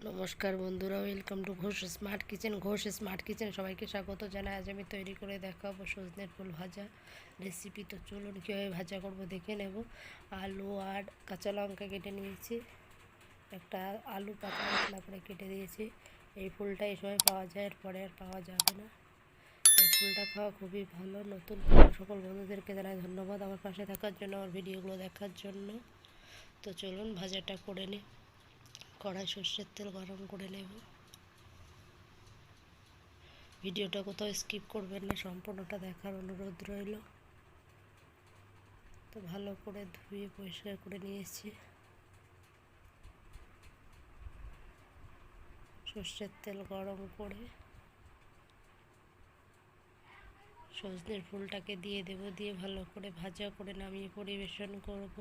নমস্কার বন্ধুরা, welcome to Ghosh smart kitchen. Ghosh smart kitchen সবাইকে স্বাগত জানাই। আজ আমি তৈরি করে দেখাবো সজনের ফুল ভাজা রেসিপি। তো চলুন কীভাবে ভাজা করব দেখে নেব। আলু আর কাঁচা লঙ্কা কেটে নিয়েছি, একটা আলু পাতলা পাতলা করে কেটে দিয়েছি। এই ফুলটা এই সময় পাওয়া যায়, এরপরে আর পাওয়া যাবে না। এই ফুলটা খাওয়া খুবই ভালো। নতুন সকল বন্ধুদেরকে জানাই ধন্যবাদ আমার পাশে থাকার জন্য, আমার ভিডিওগুলো দেখার জন্য। তো চলুন ভাজাটা করে নিই। কড়াই সর্ষের তেল গরম করে নেব। ভিডিওটা কোথাও স্কিপ করবেন না, সম্পূর্ণটা দেখার অনুরোধ রইল। তো ভালো করে ধুয়ে পরিষ্কার করে নিয়েছি। সর্ষের তেল গরম করে সজনের ফুলটাকে দিয়ে দেব, দিয়ে ভালো করে ভাজা করে নামিয়ে পরিবেশন করব।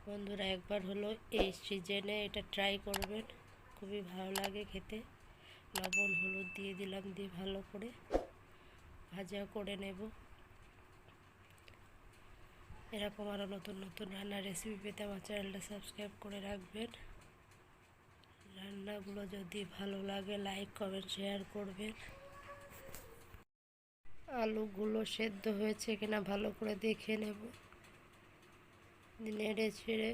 বন্ধুরা একবার হলো এই সিজনে এটা ট্রাই করবেন, খুবই ভালো লাগে খেতে। লবণ হলুদ দিয়ে দিলাম, দিয়ে ভালো করে ভাজা করে নেব। এরকম আরও নতুন নতুন রান্নার রেসিপি পেতে আমার চ্যানেলটা সাবস্ক্রাইব করে রাখবেন। রান্নাগুলো যদি ভালো লাগে লাইক কমেন্ট শেয়ার করবেন। আলুগুলো সেদ্ধ হয়েছে কিনা ভালো করে দেখে নেব, নেড়ে ছেড়ে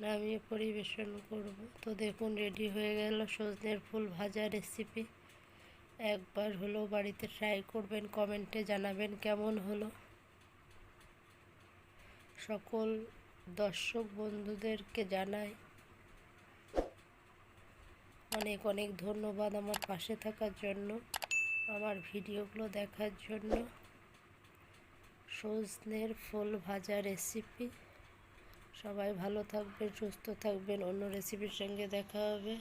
নামিয়ে পরিবেশন করব। তো দেখুন রেডি হয়ে গেল সজনের ফুল ভাজা রেসিপি। একবার হলো বাড়িতে ট্রাই করবেন, কমেন্টে জানাবেন কেমন হলো। সকল দর্শক বন্ধুদেরকে জানাই অনেক অনেক ধন্যবাদ আমার পাশে থাকার জন্য, আমার ভিডিওগুলো দেখার জন্য। সজনের ফুল ভাজা রেসিপি। সবাই ভালো থাকবেন, সুস্থ থাকবেন। অন্য রেসিপির সঙ্গে দেখা হবে।